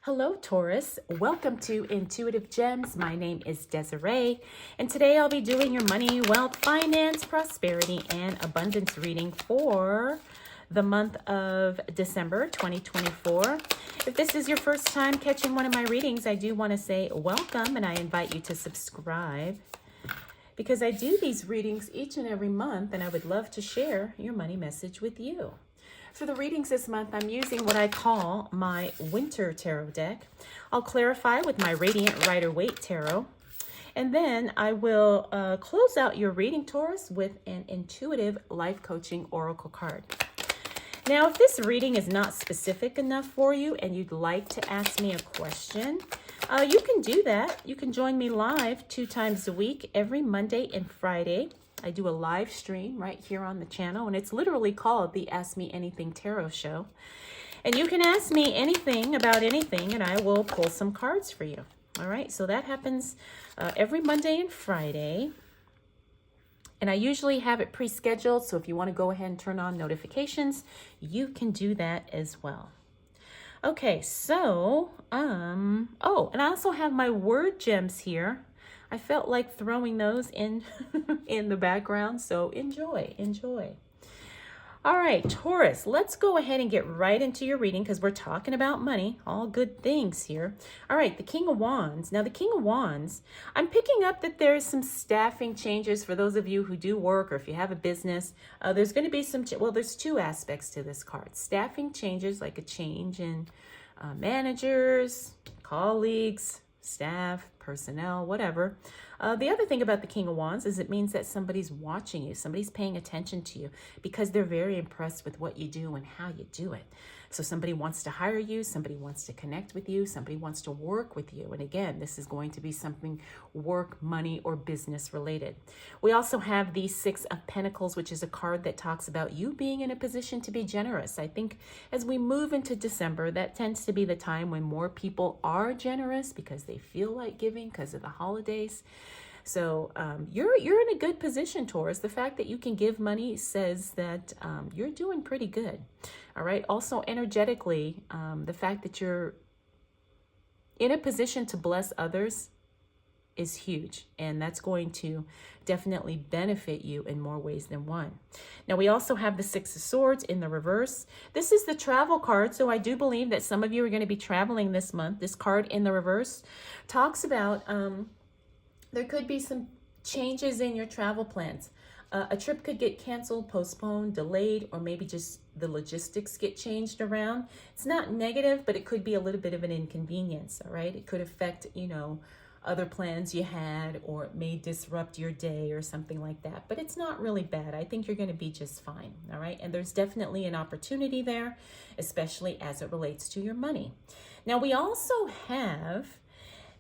Hello, Taurus. Welcome to Intuitive Gems. My name is Desiree, and today I'll be doing your money, wealth, finance, prosperity, and abundance reading for the month of December 2024. If this is your first time catching one of my readings, I do want to say welcome, and I invite you to subscribe because I do these readings each and every month, and I would love to share your money message with you. For the readings this month, I'm using what I call my winter tarot deck. I'll clarify with my Radiant Rider-Waite tarot. And then I will close out your reading, Taurus, with an intuitive life coaching oracle card. Now, if this reading is not specific enough for you and you'd like to ask me a question, you can do that. You can join me live 2 times a week, every Monday and Friday. I do a live stream right here on the channel, and it's literally called the Ask Me Anything Tarot Show. And you can ask me anything about anything, and I will pull some cards for you. All right, so that happens every Monday and Friday. And I usually have it pre-scheduled, so if you want to go ahead and turn on notifications, you can do that as well. Okay, so, oh, and I also have my word gems here. I felt like throwing those in in the background, so enjoy. All right, Taurus, let's go ahead and get right into your reading because we're talking about money, all good things here. All right, the King of Wands. Now, the King of Wands, I'm picking up that there's some staffing changes for those of you who do work or if you have a business. There's going to be some, well, there's 2 aspects to this card. Staffing changes, like a change in managers, colleagues, staff, personnel, whatever. The other thing about the King of Wands is it means that somebody's watching you, somebody's paying attention to you because they're very impressed with what you do and how you do it. So somebody wants to hire you, somebody wants to connect with you, somebody wants to work with you. And again, this is going to be something work, money, or business related. We also have the 6 of Pentacles, which is a card that talks about you being in a position to be generous. I think as we move into December, that tends to be the time when more people are generous because they feel like giving because of the holidays. So you're in a good position, Taurus. The fact that you can give money says that you're doing pretty good. All right. Also, energetically, the fact that you're in a position to bless others is huge, and that's going to definitely benefit you in more ways than one. Now, we also have the 6 of Swords in the reverse. This is the travel card, so I do believe that some of you are going to be traveling this month. This card in the reverse talks about there could be some changes in your travel plans. A trip could get canceled, postponed, delayed, or maybe just the logistics get changed around. It's not negative, but it could be a little bit of an inconvenience, all right? It could affect, other plans you had, or it may disrupt your day or something like that. But it's not really bad. I think you're going to be just fine, all right? And there's definitely an opportunity there, especially as it relates to your money. Now, we also have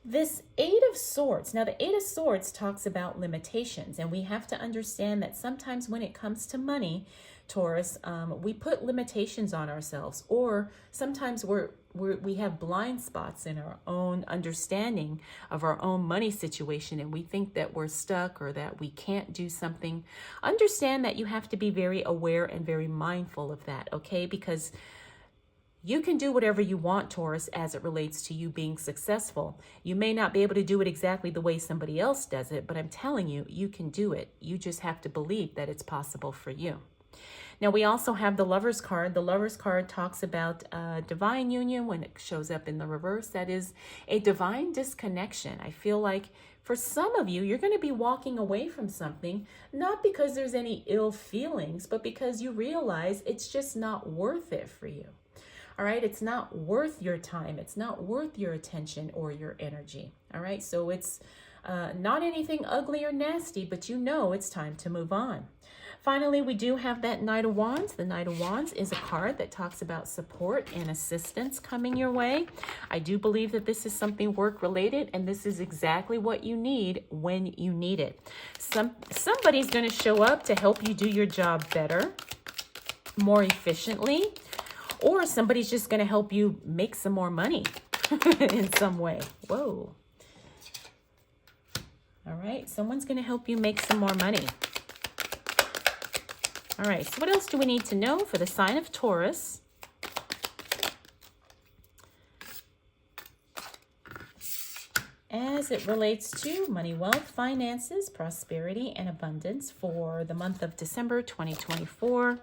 this 8 of Swords. Now, the 8 of Swords talks about limitations, and we have to understand that sometimes when it comes to money, Taurus, we put limitations on ourselves, or sometimes we have blind spots in our own understanding of our own money situation, and we think that we're stuck or that we can't do something. Understand that you have to be very aware and very mindful of that, okay? Because you can do whatever you want, Taurus, as it relates to you being successful. You may not be able to do it exactly the way somebody else does it, but I'm telling you, you can do it. You just have to believe that it's possible for you. Now, we also have the Lover's card. The Lover's card talks about divine union when it shows up in the reverse. That is a divine disconnection. I feel like for some of you, you're going to be walking away from something, not because there's any ill feelings, but because you realize it's just not worth it for you. All right, it's not worth your time. It's not worth your attention or your energy. All right, so it's not anything ugly or nasty, but it's time to move on. Finally, we do have that Knight of Wands. The Knight of Wands is a card that talks about support and assistance coming your way. I do believe that this is something work-related, and this is exactly what you need when you need it. Somebody's going to show up to help you do your job better, more efficiently, or somebody's just going to help you make some more money in some way. Whoa. All right. Someone's going to help you make some more money. All right. So what else do we need to know for the sign of Taurus? as it relates to money, wealth, finances, prosperity, and abundance for the month of December 2024.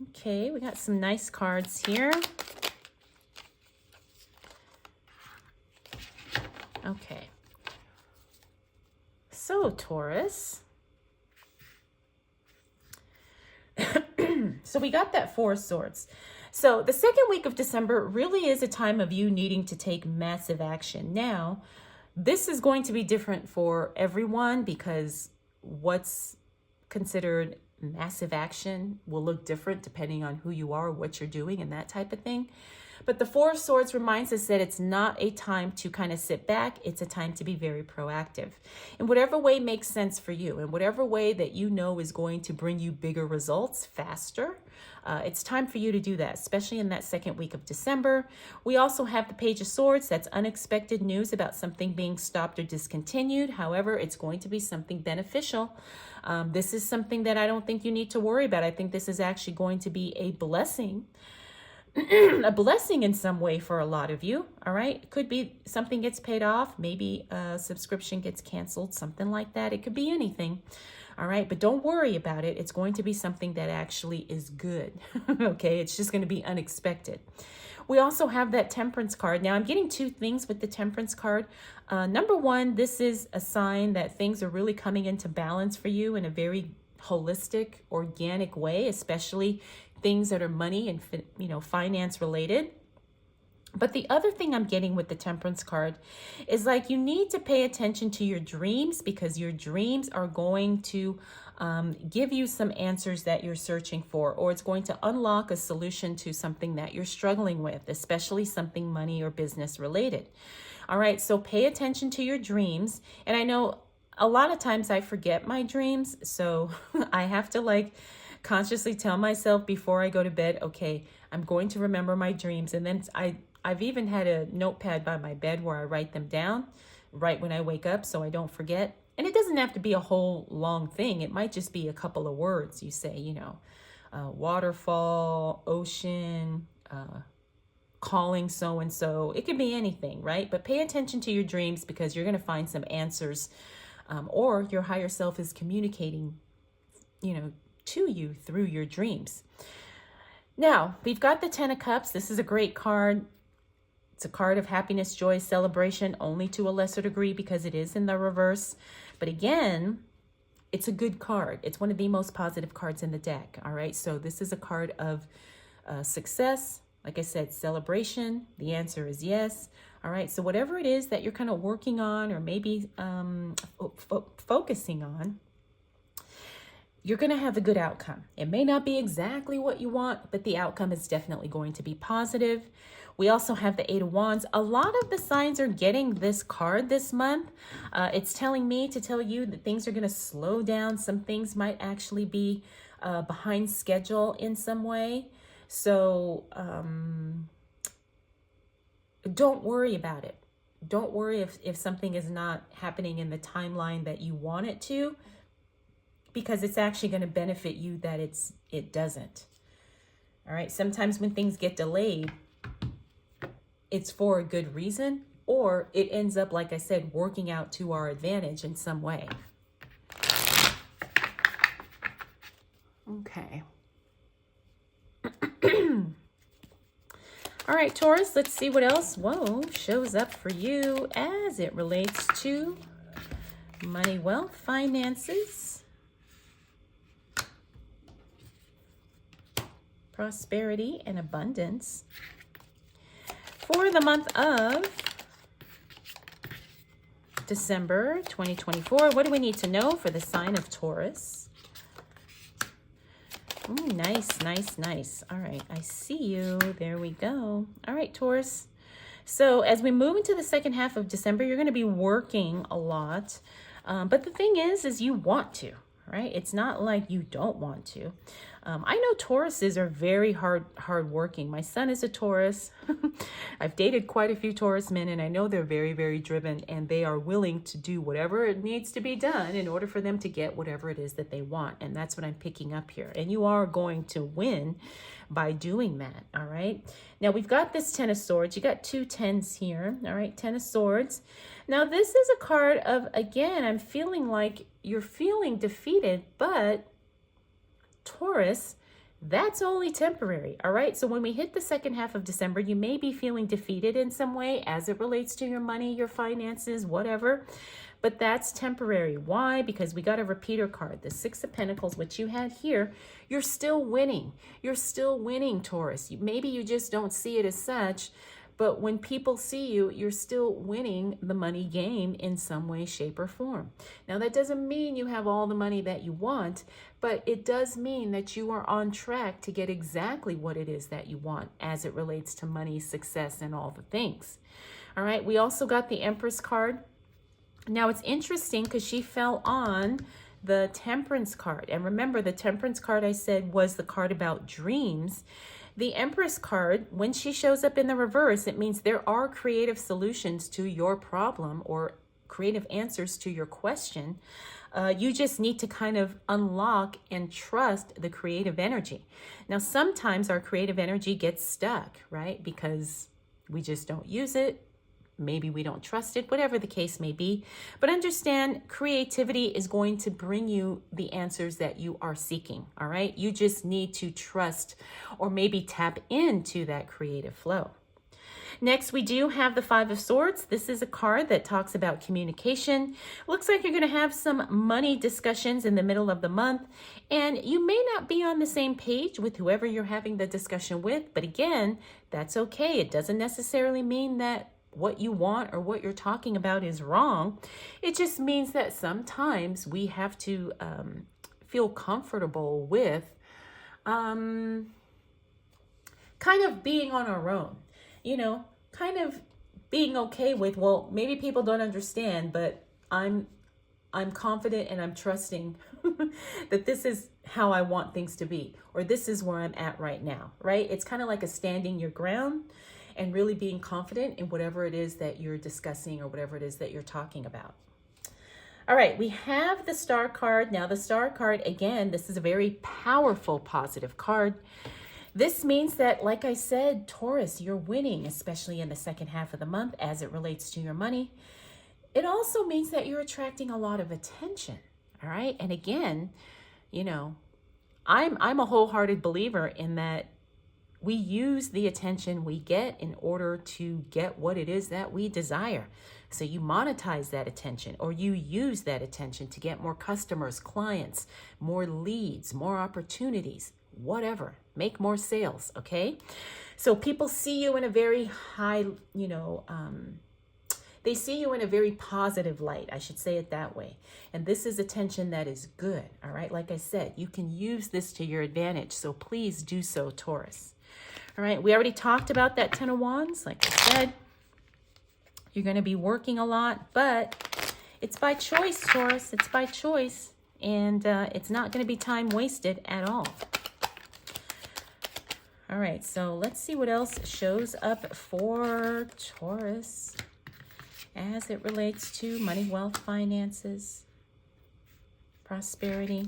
Okay, we got some nice cards here. Okay. So, Taurus. So we got that Four of Swords. So the second week of December really is a time of you needing to take massive action. Now, this is going to be different for everyone because what's considered massive action will look different depending on who you are, what you're doing, and that type of thing. But the Four of Swords reminds us that it's not a time to kind of sit back. It's a time to be very proactive. In whatever way makes sense for you, in whatever way that you know is going to bring you bigger results faster, it's time for you to do that, especially in that second week of December. We also have the Page of Swords. That's unexpected news about something being stopped or discontinued. However, it's going to be something beneficial. This is something that I don't think you need to worry about. I think this is actually going to be a blessing. A blessing in some way for a lot of you. All right. It could be something gets paid off. Maybe a subscription gets canceled, something like that. It could be anything. All right. But don't worry about it. It's going to be something that actually is good. Okay. It's just going to be unexpected. We also have that Temperance card. Now I'm getting two things with the Temperance card. Number one, this is a sign that things are really coming into balance for you in a very holistic, organic way, especially things that are money and, finance related. But the other thing I'm getting with the Temperance card is like you need to pay attention to your dreams because your dreams are going to give you some answers that you're searching for, or it's going to unlock a solution to something that you're struggling with, especially something money or business related. All right, so pay attention to your dreams. And I know a lot of times I forget my dreams, so I have to consciously tell myself before I go to bed, okay, I'm going to remember my dreams. And then I've even had a notepad by my bed where I write them down right when I wake up so I don't forget. And it doesn't have to be a whole long thing. It might just be a couple of words. You say, waterfall, ocean, calling so-and-so. It could be anything, right? But pay attention to your dreams because you're going to find some answers, or your higher self is communicating, to you through your dreams. Now, we've got the Ten of Cups. This is a great card. It's a card of happiness, joy, celebration, only to a lesser degree because it is in the reverse. But again, it's a good card. It's one of the most positive cards in the deck. All right. So this is a card of success. Like I said, celebration. The answer is yes. All right. So whatever it is that you're kind of working on or maybe focusing on, you're going to have a good outcome. It may not be exactly what you want, but the outcome is definitely going to be positive. We also have the Eight of Wands. A lot of the signs are getting this card this month. It's telling me to tell you that things are going to slow down. Some things might actually be behind schedule in some way. So don't worry about it. Don't worry if something is not happening in the timeline that you want it to, because it's actually going to benefit you that it doesn't. All right. Sometimes when things get delayed, it's for a good reason, or it ends up, like I said, working out to our advantage in some way. Okay. All right, Taurus, let's see what else, shows up for you as it relates to money, wealth, finances, prosperity, and abundance for the month of December 2024. What do we need to know for the sign of Taurus? Ooh, nice, nice, nice. All right, I see you. There we go. All right, Taurus. So as we move into the second half of December, you're going to be working a lot. But the thing is you want to, right? It's not like you don't want to. I know Tauruses are very hardworking. My son is a Taurus. I've dated quite a few Taurus men, and I know they're very, very driven, and they are willing to do whatever it needs to be done in order for them to get whatever it is that they want. And that's what I'm picking up here. And you are going to win by doing that, all right? Now, we've got this Ten of Swords. You got two tens here, all right? Ten of Swords. Now, this is a card of, again, I'm feeling like you're feeling defeated, but Taurus, that's only temporary, all right? So when we hit the second half of December, you may be feeling defeated in some way as it relates to your money, your finances, whatever, but that's temporary. Why? Because we got a repeater card, the Six of Pentacles, which you had here. You're still winning. You're still winning, Taurus. Maybe you just don't see it as such, but when people see you, you're still winning the money game in some way, shape, or form. Now, that doesn't mean you have all the money that you want, but it does mean that you are on track to get exactly what it is that you want as it relates to money, success, and all the things. All right, we also got the Empress card. Now, it's interesting because she fell on the Temperance card. And remember, the Temperance card I said was the card about dreams. The Empress card, when she shows up in the reverse, it means there are creative solutions to your problem or creative answers to your question. You just need to kind of unlock and trust the creative energy. Now, sometimes our creative energy gets stuck, right? Because we just don't use it. Maybe we don't trust it, whatever the case may be. But understand, creativity is going to bring you the answers that you are seeking, all right? You just need to trust or maybe tap into that creative flow. Next, we do have the Five of Swords. This is a card that talks about communication. Looks like you're going to have some money discussions in the middle of the month, and you may not be on the same page with whoever you're having the discussion with, but again, that's okay. It doesn't necessarily mean that what you want or what you're talking about is wrong. It just means that sometimes we have to feel comfortable with kind of being on our own, you know, kind of being okay with, well, maybe people don't understand, but I'm confident and I'm trusting that this is how I want things to be, or this is where I'm at right now, right? It's kind of like a standing your ground and really being confident in whatever it is that you're discussing or whatever it is that you're talking about. All right, we have the Star card. Now, the Star card, again, this is a very powerful, positive card. This means that, like I said, Taurus, you're winning, especially in the second half of the month as it relates to your money. It also means that you're attracting a lot of attention, all right? And again, you know, I'm a wholehearted believer in that we use the attention we get in order to get what it is that we desire. So you monetize that attention, or you use that attention to get more customers, clients, more leads, more opportunities, whatever. Make more sales, okay? So people see you in a very high, you know, they see you in a very positive light. I should say it that way. And this is attention that is good, all right? Like I said, you can use this to your advantage. So please do so, Taurus. All right, we already talked about that Ten of Wands. Like I said, you're going to be working a lot, but it's by choice, Taurus. It's by choice, and it's not going to be time wasted at all. All right, so let's see what else shows up for Taurus as it relates to money, wealth, finances, prosperity,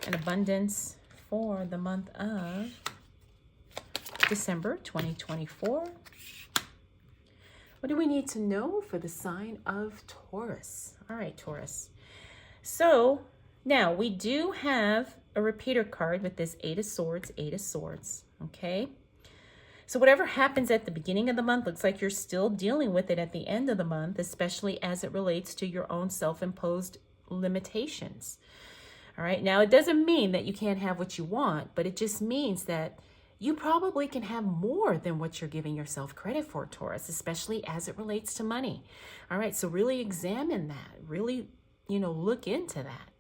and abundance for the month of December 2024. What do we need to know for the sign of Taurus? All right, Taurus. So now we do have a repeater card with this Eight of Swords, okay? So whatever happens at the beginning of the month looks like you're still dealing with it at the end of the month, especially as it relates to your own self-imposed limitations. All right, now it doesn't mean that you can't have what you want, but it just means that you probably can have more than what you're giving yourself credit for, Taurus, especially as it relates to money. All right, so really examine that. Really, you know, look into that.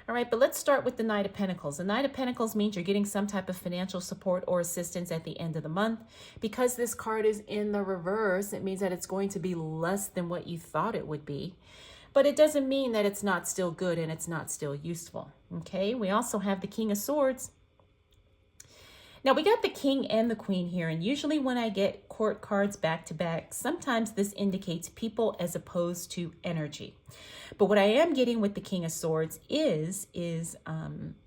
All right, but let's start with the Knight of Pentacles. The Knight of Pentacles means you're getting some type of financial support or assistance at the end of the month. Because this card is in the reverse, it means that it's going to be less than what you thought it would be. but it doesn't mean that it's not still good and it's not still useful. Okay, we also have the King of Swords. Now we got the King and the Queen here, and usually when I get court cards back to back, sometimes this indicates people as opposed to energy. But what I am getting with the King of Swords is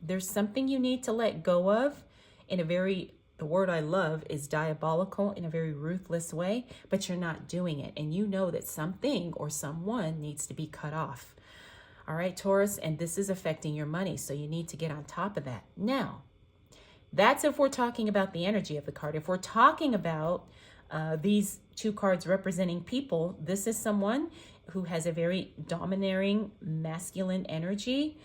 there's something you need to let go of in a very, the word I love is diabolical, in a very ruthless way, but you're not doing it. And you know that something or someone needs to be cut off. All right, Taurus, and this is affecting your money, so you need to get on top of that. Now, that's if we're talking about the energy of the card. If we're talking about these two cards representing people, this is someone who has a very domineering masculine energy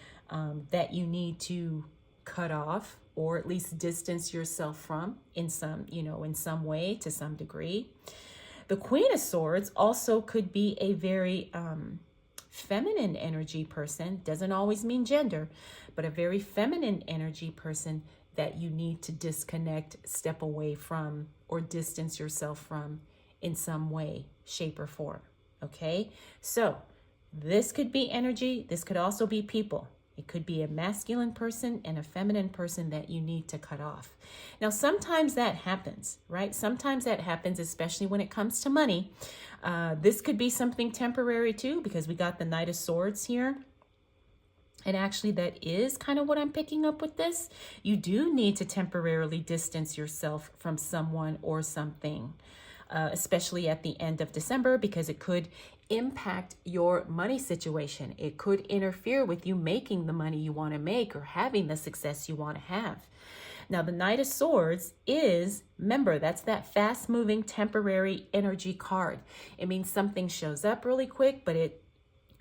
that you need to cut off, or at least distance yourself from in some, in some way, to some degree. The Queen of Swords also could be a very feminine energy person. Doesn't always mean gender, but a very feminine energy person that you need to disconnect, step away from, or distance yourself from in some way, shape, or form. Okay, so this could be energy. This could also be people. It could be a masculine person and a feminine person that you need to cut off. Now, sometimes that happens, right? Sometimes that happens, especially when it comes to money. This could be something temporary too, because we got the Knight of Swords here. And actually, that is kind of what I'm picking up with this. You do need to temporarily distance yourself from someone or something, especially at the end of December, because it could impact your money situation. It could interfere with you making the money you want to make or having the success you want to have. Now, the Knight of Swords is, remember, that's that fast-moving temporary energy card. It means something shows up really quick, but it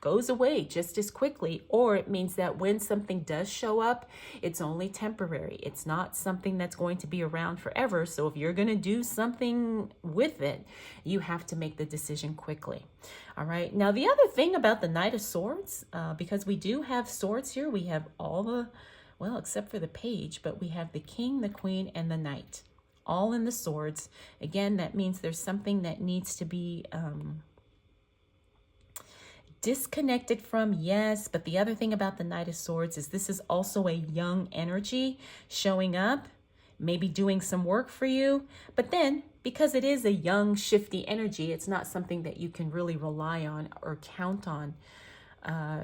goes away just as quickly, or it means that when something does show up, it's only temporary. It's not something that's going to be around forever. So if you're going to do something with it, you have to make the decision quickly. All right. Now, the other thing about the Knight of Swords, because we do have swords here, we have all the, well, except for the page, but we have the King, the Queen, and the Knight, all in the swords. Again, that means there's something that needs to be disconnected from, yes, but the other thing about the Knight of Swords is this is also a young energy showing up, maybe doing some work for you, but then because it is a young, shifty energy, it's not something that you can really rely on or count on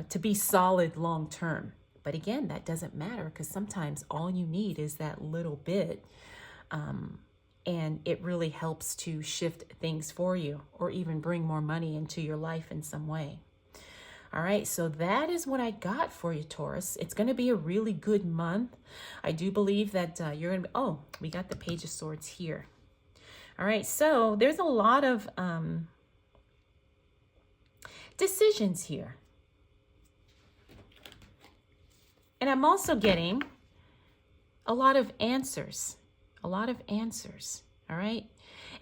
to be solid long term. But again, that doesn't matter, because sometimes all you need is that little bit, and it really helps to shift things for you, or even bring more money into your life in some way. All right, so that is what I got for you, Taurus. It's going to be a really good month. I do believe that you're going to be, oh, we got the Page of Swords here. All right, so there's a lot of decisions here. And I'm also getting a lot of answers, all right?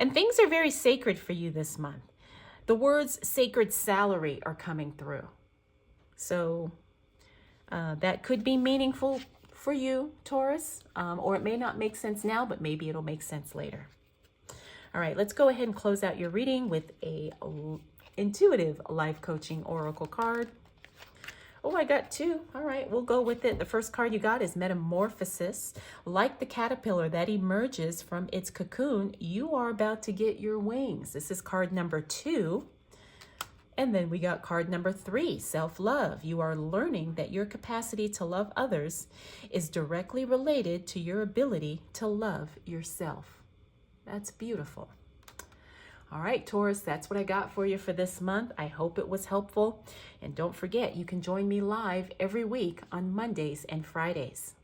And things are very sacred for you this month. The words sacred salary are coming through. So that could be meaningful for you, Taurus, or it may not make sense now, but maybe it'll make sense later. All right, let's go ahead and close out your reading with a intuitive life coaching oracle card. Oh, I got two. All right, we'll go with it. The first card you got is Metamorphosis. Like the caterpillar that emerges from its cocoon, you are about to get your wings. This is card number 2. And then we got card number 3, Self-Love. You are learning that your capacity to love others is directly related to your ability to love yourself. That's beautiful. All right, Taurus, that's what I got for you for this month. I hope it was helpful. And don't forget, you can join me live every week on Mondays and Fridays.